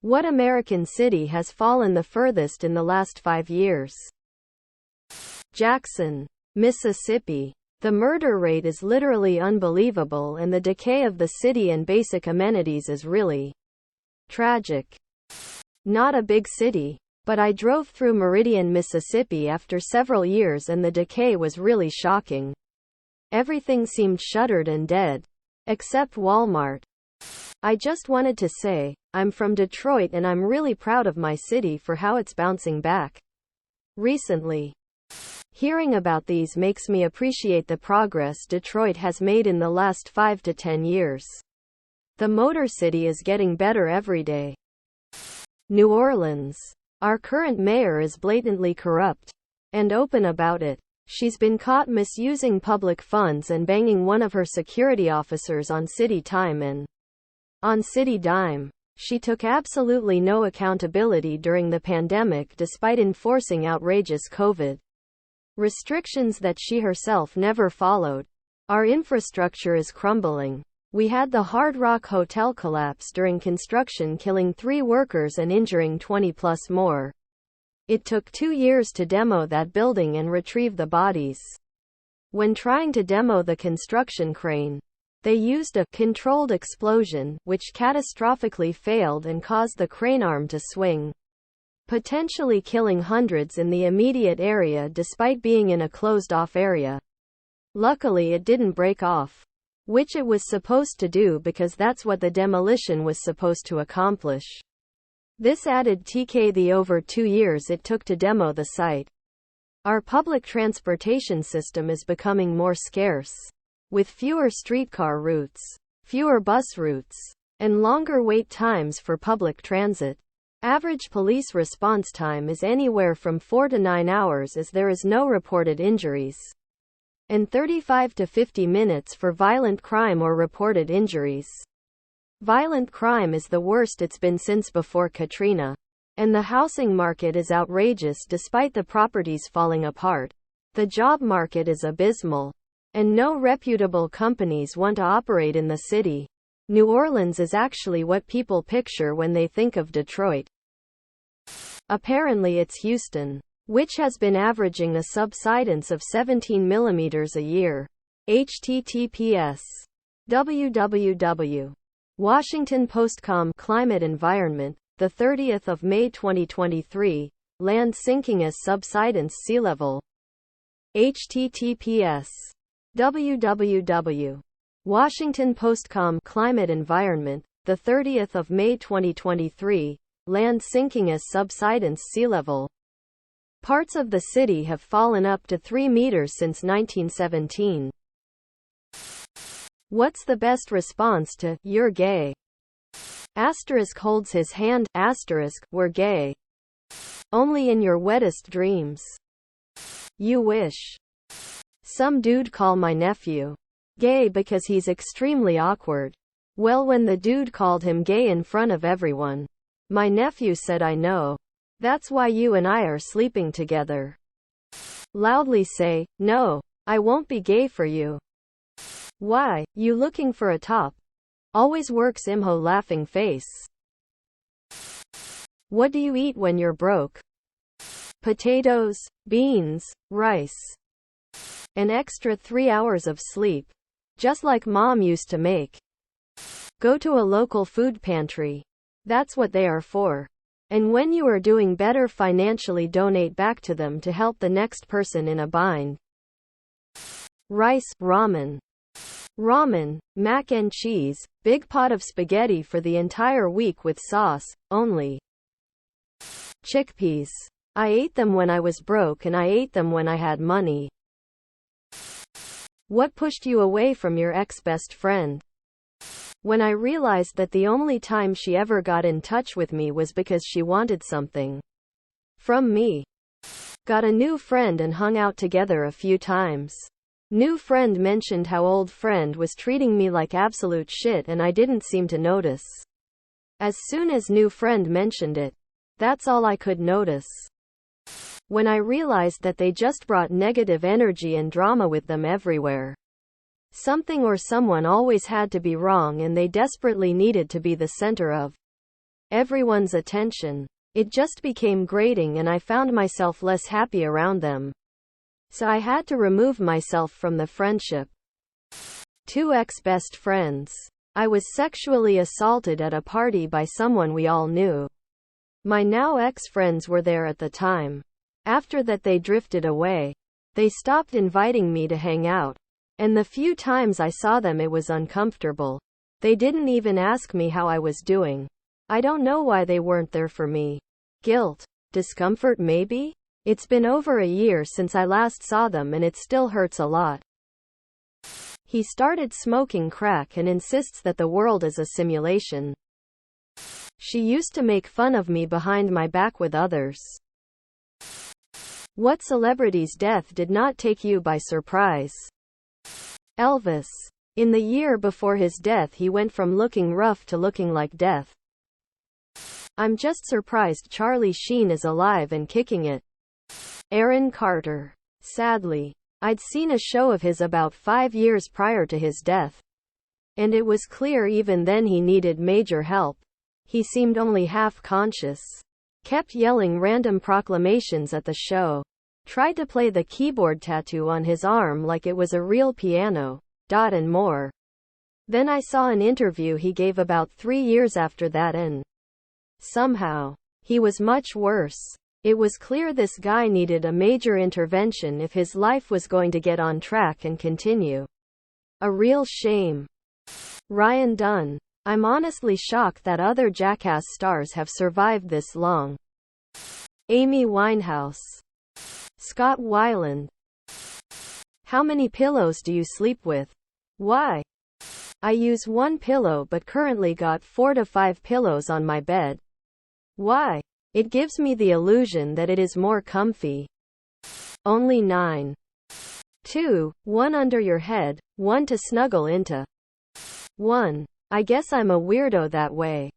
What American city has fallen the furthest in the last 5 years? Jackson, Mississippi. The murder rate is literally unbelievable, and the decay of the city and basic amenities is really tragic. Not a big city, but I drove through Meridian, Mississippi after several years, and the decay was really shocking. Everything seemed shuttered and dead. Except Walmart. I just wanted to say, I'm from Detroit and I'm really proud of my city for how it's bouncing back recently. Hearing about these makes me appreciate the progress Detroit has made in the last 5 to 10 years. The Motor City is getting better every day. New Orleans. Our current mayor is blatantly corrupt and open about it. She's been caught misusing public funds and banging one of her security officers on city time and on city dime. She took absolutely no accountability during the pandemic despite enforcing outrageous COVID restrictions that she herself never followed. Our infrastructure is crumbling. We had the Hard Rock Hotel collapse during construction, killing 3 workers and injuring 20 plus more. It took 2 years to demo that building and retrieve the bodies. When trying to demo the construction crane, they used a controlled explosion, which catastrophically failed and caused the crane arm to swing, potentially killing hundreds in the immediate area despite being in a closed-off area. Luckily it didn't break off, which it was supposed to do because that's what the demolition was supposed to accomplish. This added TK the over 2 years it took to demo the site. Our public transportation system is becoming more scarce, with fewer streetcar routes, fewer bus routes, and longer wait times for public transit. Average police response time is anywhere from 4 to 9 hours as there is no reported injuries, and 35 to 50 minutes for violent crime or reported injuries. Violent crime is the worst it's been since before Katrina. And the housing market is outrageous despite the properties falling apart. The job market is abysmal. And no reputable companies want to operate in the city. New Orleans is actually what people picture when they think of Detroit. Apparently it's Houston, which has been averaging a subsidence of 17 millimeters a year. https www. Washington Post.com Climate Environment, the 30th of May 2023, land sinking as subsidence sea level. https www. Washington Post.com Climate Environment, the 30th of May 2023, land sinking as subsidence sea level. Parts of the city have fallen up to 3 meters since 1917. What's the best response to "you're gay"? Asterisk holds his hand. Asterisk, we're gay. Only in your wettest dreams. You wish. Some dude call my nephew gay because he's extremely awkward. Well, when the dude called him gay in front of everyone, my nephew said, I know. That's why you and I are sleeping together. Loudly say, no, I won't be gay for you. Why, you looking for a top? Always works. Imho laughing face. What do you eat when you're broke? Potatoes, beans, rice. An extra 3 hours of sleep. Just like mom used to make. Go to a local food pantry. That's what they are for. And when you are doing better financially, donate back to them to help the next person in a bind. Rice, ramen. Ramen, mac and cheese, big pot of spaghetti for the entire week with sauce, only. Chickpeas. I ate them when I was broke and I ate them when I had money. What pushed you away from your ex-best friend? When I realized that the only time she ever got in touch with me was because she wanted something from me. Got a new friend and hung out together a few times. New friend mentioned how old friend was treating me like absolute shit and I didn't seem to notice. As soon as new friend mentioned it, that's all I could notice. When I realized that they just brought negative energy and drama with them everywhere. Something or someone always had to be wrong and they desperately needed to be the center of everyone's attention. It just became grating and I found myself less happy around them. So I had to remove myself from the friendship. 2 ex-best friends. I was sexually assaulted at a party by someone we all knew. My now ex-friends were there at the time. After that they drifted away. They stopped inviting me to hang out. And the few times I saw them it was uncomfortable. They didn't even ask me how I was doing. I don't know why they weren't there for me. Guilt? Discomfort maybe? It's been over a year since I last saw them and it still hurts a lot. He started smoking crack and insists that the world is a simulation. She used to make fun of me behind my back with others. What celebrity's death did not take you by surprise? Elvis. In the year before his death he went from looking rough to looking like death. I'm just surprised Charlie Sheen is alive and kicking it. Aaron Carter. Sadly, I'd seen a show of his about 5 years prior to his death. And it was clear even then he needed major help. He seemed only half conscious. Kept yelling random proclamations at the show. Tried to play the keyboard tattoo on his arm like it was a real piano. And more. Then I saw an interview he gave about 3 years after that and somehow, he was much worse. It was clear this guy needed a major intervention if his life was going to get on track and continue. A real shame. Ryan Dunn. I'm honestly shocked that other Jackass stars have survived this long. Amy Winehouse. Scott Weiland. How many pillows do you sleep with? Why? I use 1 pillow but currently got 4 to 5 pillows on my bed. Why? It gives me the illusion that it is more comfy. Only 9. 2. 1 under your head, 1 to snuggle into. 1. I guess I'm a weirdo that way.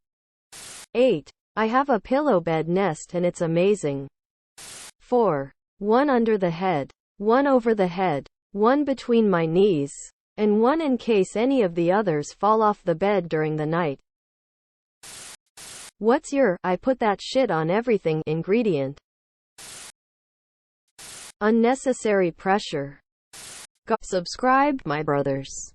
8. I have a pillow bed nest and it's amazing. 4. 1 under the head, 1 over the head, 1 between my knees, and 1 in case any of the others fall off the bed during the night. What's your "I put that shit on everything" ingredient? Unnecessary pressure. Subscribe, my brothers.